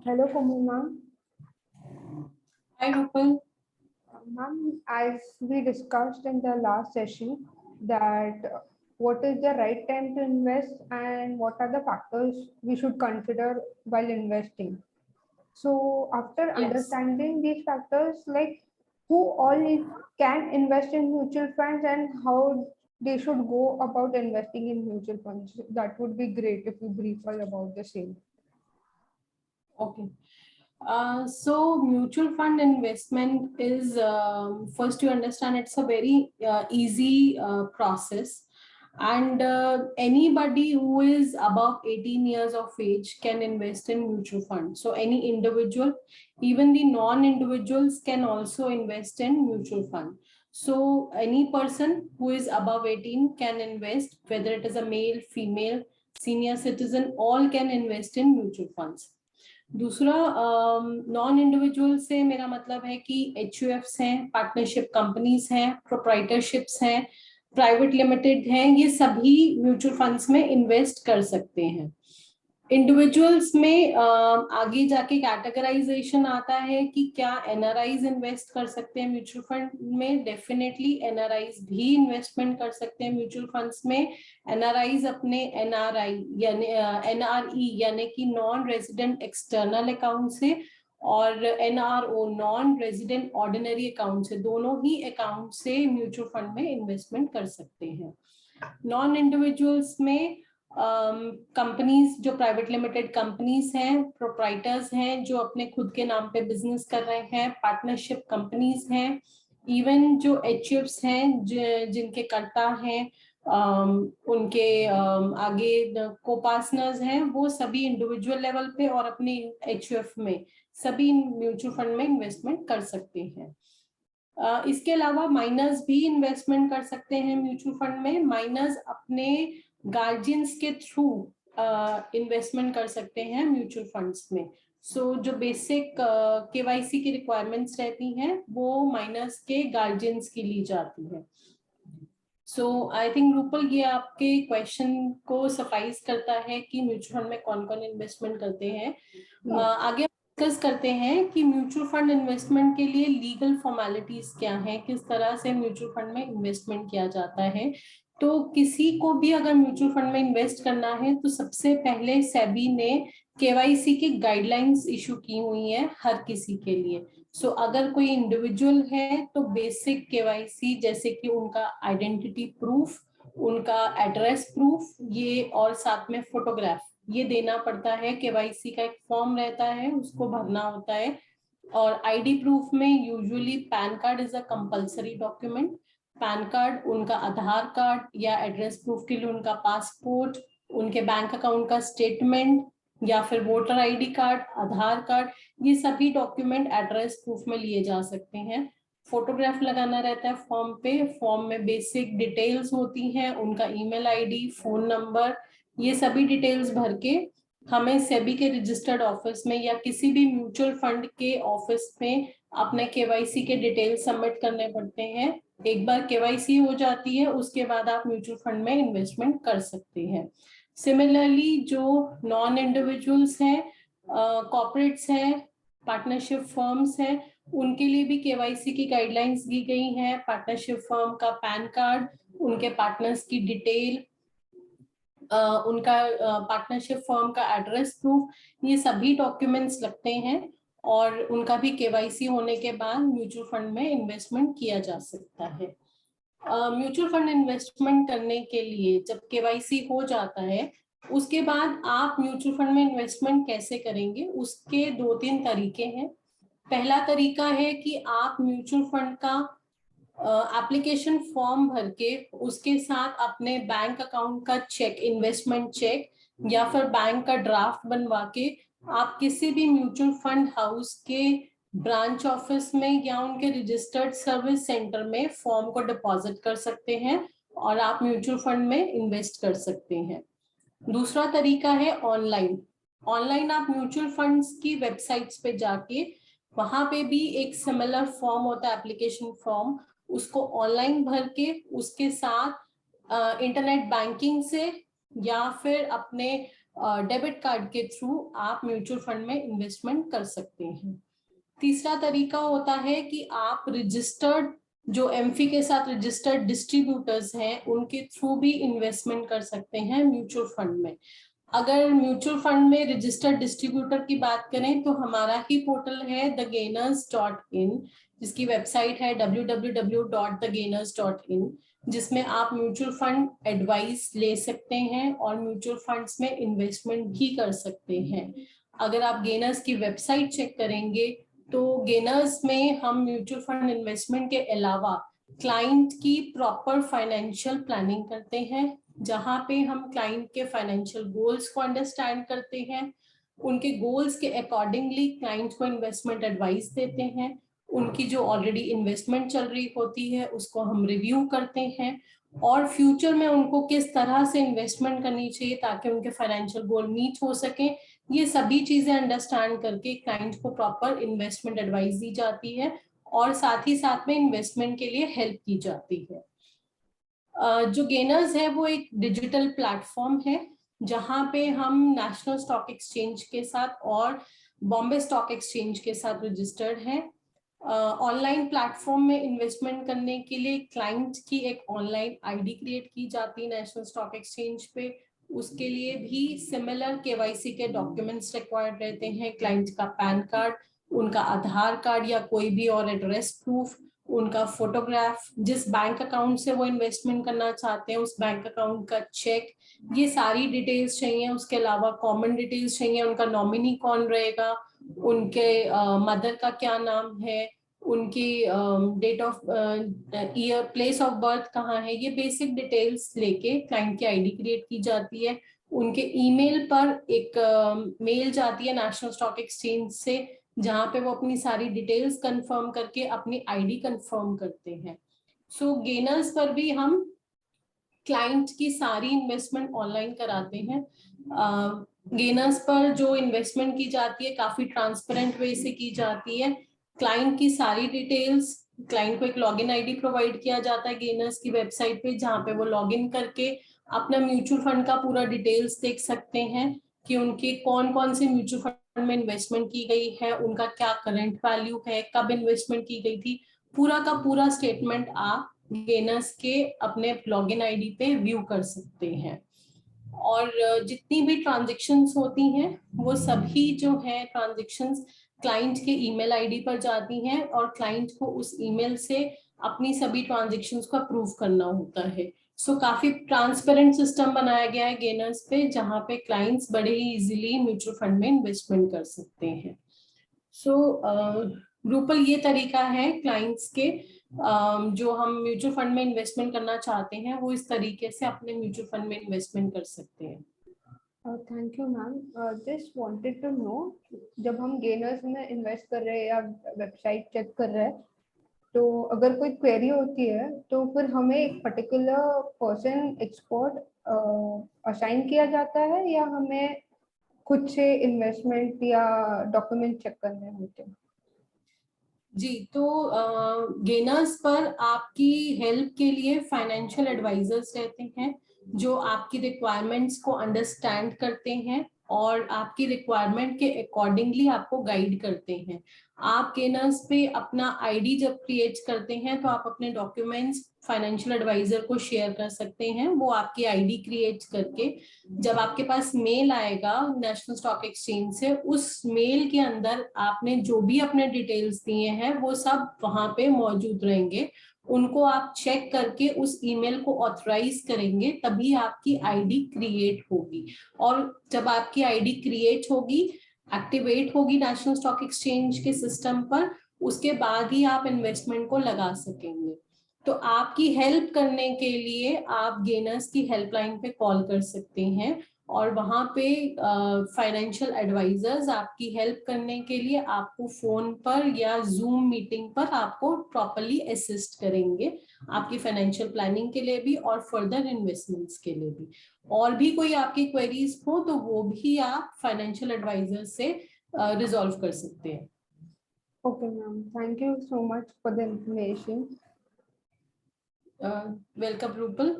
Hello, Komal ma'am. Hi, Rupal. Ma'am, as we discussed in the last session, that what is the right time to invest and what are the factors we should consider while investing. So, after Yes. understanding these factors, like who all can invest in mutual funds and how they should go about investing in mutual funds, that would be great if you brief us about the same. Okay. So mutual fund investment is first you understand it's a very easy process, and anybody who is above 18 years of age can invest in mutual fund. So any individual, even the non-individuals can also invest in mutual fund. So any person who is above 18 can invest, whether it is a male, female, senior citizen, all can invest in mutual funds. दूसरा, non individual से मेरा मतलब है कि HUFs हैं, partnership companies हैं, प्रोप्राइटरशिप्स हैं, private limited हैं, ये सभी म्यूचुअल फंड्स में इन्वेस्ट कर सकते हैं. इंडिविजुअल्स में आगे जाके कैटेगराइजेशन आता है कि क्या एनआरआईज इन्वेस्ट कर सकते हैं म्यूचुअल फंड में. डेफिनेटली एनआरआईज भी इन्वेस्टमेंट कर सकते हैं म्यूचुअल फंड्स में. एनआरआईज अपने एनआरआई यानी NRE यानी कि नॉन रेजिडेंट एक्सटर्नल अकाउंट से और NRO non resident ordinary account से, दोनों ही अकाउंट से म्यूचुअल फंड में इन्वेस्टमेंट कर सकते हैं. नॉन इंडिविजुअल्स में कंपनीज जो प्राइवेट लिमिटेड कंपनीज हैं, प्रोप्राइटर्स हैं जो अपने खुद के नाम पे बिजनेस कर रहे हैं, पार्टनरशिप कंपनीज हैं, इवन जो HUFs हैं जिनके कर्ता हैं, उनके आगे को पार्टनर्स हैं, वो सभी इंडिविजुअल लेवल पे और अपने HUF में सभी म्यूचुअल फंड में इन्वेस्टमेंट कर सकते हैं. इसके अलावा माइनर्स भी इन्वेस्टमेंट कर सकते हैं म्यूचुअल फंड में. माइनर्स अपने गार्जियंस के थ्रू इन्वेस्टमेंट कर सकते हैं म्यूचुअल फंड्स में. सो जो बेसिक KYC की रिक्वायरमेंट्स रहती हैं वो माइनर्स के गार्जियंस की ली जाती है. सो आई थिंक रूपल, ये आपके क्वेश्चन को सफाइज करता है कि म्यूचुअल फंड में कौन कौन इन्वेस्टमेंट करते हैं. आगे डिस्कस करते हैं कि म्यूचुअल फंड इन्वेस्टमेंट के लिए लीगल फॉर्मेलिटीज क्या हैं, किस तरह से म्यूचुअल फंड में इन्वेस्टमेंट किया जाता है. तो किसी को भी अगर म्यूचुअल फंड में इन्वेस्ट करना है तो सबसे पहले सेबी ने KYC की गाइडलाइंस इशू की हुई है हर किसी के लिए. सो अगर कोई इंडिविजुअल है तो बेसिक KYC जैसे कि उनका आइडेंटिटी प्रूफ, उनका एड्रेस प्रूफ, ये और साथ में फोटोग्राफ, ये देना पड़ता है. KYC का एक फॉर्म रहता है, उसको भरना होता है. और ID प्रूफ में usually pan card is a compulsory document. Pan card, उनका आधार कार्ड या एड्रेस प्रूफ के लिए उनका पासपोर्ट, उनके बैंक अकाउंट का स्टेटमेंट या फिर वोटर ID कार्ड, आधार कार्ड, ये सभी डॉक्यूमेंट एड्रेस प्रूफ में लिए जा सकते हैं. फोटोग्राफ लगाना रहता है फॉर्म पे. फॉर्म में बेसिक डिटेल्स होती हैं, उनका ईमेल ID, फोन नंबर, ये सभी डिटेल्स भर के हमें सेबी के रजिस्टर्ड ऑफिस में या किसी भी म्यूचुअल फंड के ऑफिस में अपने KYC के डिटेल्स सबमिट करने पड़ते हैं. एक बार KYC हो जाती है उसके बाद आप म्यूचुअल फंड में इन्वेस्टमेंट कर सकते हैं. सिमिलरली जो नॉन इंडिविजुअल्स हैं, कॉर्पोरेट्स हैं, पार्टनरशिप फर्म्स हैं, उनके लिए भी KYC की गाइडलाइंस दी गई हैं. पार्टनरशिप फर्म का पैन कार्ड, उनके पार्टनर्स की डिटेल, उनका पार्टनरशिप फर्म का एड्रेस प्रूफ, ये सभी डॉक्यूमेंट्स लगते हैं और उनका भी KYC होने के बाद म्यूचुअल फंड में इन्वेस्टमेंट किया जा सकता है. म्यूचुअल फंड इन्वेस्टमेंट करने के लिए जब KYC हो जाता है उसके बाद आप म्यूचुअल फंड में इन्वेस्टमेंट कैसे करेंगे, उसके 2-3 तरीके हैं. पहला तरीका है कि आप म्यूचुअल फंड का एप्लीकेशन फॉर्म भर के उसके साथ अपने बैंक अकाउंट का चेक, इन्वेस्टमेंट चेक या फिर बैंक का ड्राफ्ट बनवा के आप किसी भी म्यूचुअल फंड हाउस के ब्रांच ऑफिस में या उनके रजिस्टर्ड सर्विस सेंटर में फॉर्म को डिपॉजिट कर सकते हैं और आप म्यूचुअल फंड में इन्वेस्ट कर सकते हैं. दूसरा तरीका है ऑनलाइन. ऑनलाइन आप म्यूचुअल फंड्स की वेबसाइट्स पे जाके वहां पे भी एक सिमिलर फॉर्म होता है, एप्लीकेशन फॉर्म, उसको ऑनलाइन भर के उसके साथ इंटरनेट बैंकिंग से या फिर अपने डेबिट कार्ड के थ्रू आप म्यूचुअल फंड में इन्वेस्टमेंट कर सकते हैं। तीसरा तरीका होता है कि आप रजिस्टर्ड, जो एमफी के साथ रजिस्टर्ड डिस्ट्रीब्यूटर्स हैं, उनके थ्रू भी इन्वेस्टमेंट कर सकते हैं म्यूचुअल फंड में। अगर म्यूचुअल फंड में रजिस्टर्ड डिस्ट्रीब्यूटर की बात करें तो हमारा ही पोर्टल है thegainers.in, जिसकी वेबसाइट है www.thegainers.in, जिसमें आप म्यूचुअल फंड एडवाइस ले सकते हैं और म्यूचुअल फंड्स में इन्वेस्टमेंट भी कर सकते हैं। अगर आप गेनर्स की वेबसाइट चेक करेंगे तो गेनर्स में हम म्यूचुअल फंड इन्वेस्टमेंट के अलावा क्लाइंट की प्रॉपर फाइनेंशियल प्लानिंग करते हैं, जहां पे हम क्लाइंट के फाइनेंशियल गोल्स को अंडरस्टैंड करते हैं, उनके गोल्स के अकॉर्डिंगली क्लाइंट को इन्वेस्टमेंट एडवाइस देते हैं, उनकी जो ऑलरेडी इन्वेस्टमेंट चल रही होती है उसको हम रिव्यू करते हैं, और फ्यूचर में उनको किस तरह से इन्वेस्टमेंट करनी चाहिए ताकि उनके फाइनेंशियल गोल मीट हो सके, ये सभी चीजें अंडरस्टैंड करके क्लाइंट को प्रॉपर इन्वेस्टमेंट एडवाइस दी जाती है और साथ ही साथ में इन्वेस्टमेंट के लिए हेल्प की जाती है। जो गेनर्स है वो एक डिजिटल प्लेटफॉर्म है जहां पे हम नेशनल स्टॉक एक्सचेंज के साथ और बॉम्बे स्टॉक एक्सचेंज के साथ रजिस्टर्ड है। ऑनलाइन प्लेटफॉर्म में इन्वेस्टमेंट करने के लिए क्लाइंट की एक ऑनलाइन आईडी क्रिएट की जाती है नेशनल स्टॉक एक्सचेंज पे। उसके लिए भी सिमिलर केवाईसी के डॉक्यूमेंट्स रिक्वायर्ड रहते हैं, क्लाइंट का पैन कार्ड, उनका आधार कार्ड या कोई भी और एड्रेस प्रूफ, उनका फोटोग्राफ, जिस बैंक अकाउंट से वो इन्वेस्टमेंट करना चाहते हैं उस बैंक अकाउंट का चेक, ये सारी डिटेल्स चाहिए। उसके अलावा कॉमन डिटेल्स चाहिए, उनका नॉमिनी कौन रहेगा, उनके मदर का क्या नाम है, उनकी date of year, place of birth कहाँ है, ये बेसिक डिटेल्स लेके क्लाइंट की आईडी क्रिएट की जाती है। उनके ईमेल पर एक मेल जाती है नेशनल स्टॉक एक्सचेंज से जहां पे वो अपनी सारी डिटेल्स कंफर्म करके अपनी आईडी कंफर्म करते हैं। सो गेनर्स पर भी हम क्लाइंट की सारी इन्वेस्टमेंट ऑनलाइन कराते हैं। गेनर्स पर जो इन्वेस्टमेंट की जाती है काफी ट्रांसपेरेंट वे से की जाती है। क्लाइंट की सारी डिटेल्स, क्लाइंट को एक लॉगिन आईडी प्रोवाइड किया जाता है गेनर्स की वेबसाइट पे, जहां पे वो लॉगिन करके अपना म्यूचुअल फंड का पूरा डिटेल्स देख सकते हैं कि उनके कौन कौन से म्यूचुअल फंड में इन्वेस्टमेंट की गई है, उनका क्या करंट वैल्यू है, कब इन्वेस्टमेंट की गई थी, पूरा का पूरा स्टेटमेंट आप गेनर्स के अपने लॉगिन आईडी पे व्यू कर सकते हैं। और जितनी भी ट्रांजैक्शंस होती हैं वो सभी जो है ट्रांजैक्शंस क्लाइंट के ईमेल आईडी पर जाती हैं और क्लाइंट को उस ईमेल से अपनी सभी ट्रांजैक्शंस को अप्रूव करना होता है। सो काफी ट्रांसपेरेंट सिस्टम बनाया गया है गेनर्स पे, जहां पे क्लाइंट्स बड़े ही इजीली म्यूचुअल फंड में इन्वेस्टमेंट कर सकते हैं। सो रूपल ये तरीका है क्लाइंट्स के, जो हम म्यूचुअल फंड में इन्वेस्टमेंट करना चाहते हैं वो इस तरीके से अपने म्यूचुअल फंड में इन्वेस्टमेंट कर सकते हैं। Thank you ma'am. Just wanted to know, जब हम गेनर्स में इन्वेस्ट कर रहे हैं या वेबसाइट चेक कर रहे हैं तो अगर कोई क्वेरी होती है तो फिर हमें एक पर्टिकुलर पर्सन एक्सपर्ट असाइन किया जाता है या हमें खुद से इन्वेस्टमेंट या डॉक्यूमेंट चेक करने होते हैं? जी, तो गेनर्स पर आपकी हेल्प के लिए फाइनेंशियल एडवाइजर्स रहते हैं जो आपकी रिक्वायरमेंट्स को अंडरस्टैंड करते हैं और आपकी रिक्वायरमेंट के अकॉर्डिंगली आपको गाइड करते हैं। आप गेनर्स पे अपना आईडी जब क्रिएट करते हैं तो आप अपने डॉक्यूमेंट्स फाइनेंशियल एडवाइजर को शेयर कर सकते हैं। वो आपकी आईडी क्रिएट करके जब आपके पास मेल आएगा नेशनल स्टॉक एक्सचेंज से, उस मेल के अंदर आपने जो भी अपने डिटेल्स दिए हैं वो सब वहां पे मौजूद रहेंगे। उनको आप चेक करके उस ईमेल को ऑथराइज करेंगे तभी आपकी आईडी क्रिएट होगी, और जब आपकी आईडी क्रिएट होगी, एक्टिवेट होगी नेशनल स्टॉक एक्सचेंज के सिस्टम पर, उसके बाद ही आप इन्वेस्टमेंट को लगा सकेंगे। तो आपकी हेल्प करने के लिए आप गेनर्स की हेल्पलाइन पे कॉल कर सकते हैं और वहां पे फाइनेंशियल एडवाइजर्स आपकी हेल्प करने के लिए आपको फोन पर या जूम मीटिंग पर आपको प्रॉपरली असिस्ट करेंगे, आपकी फाइनेंशियल प्लानिंग के लिए भी और फर्दर इन्वेस्टमेंट्स के लिए भी। और भी कोई आपकी क्वेरीज हो तो वो भी आप फाइनेंशियल एडवाइजर से रिजॉल्व कर सकते हैं। Okay ma'am, thank you so much for the information. Welcome Rupal.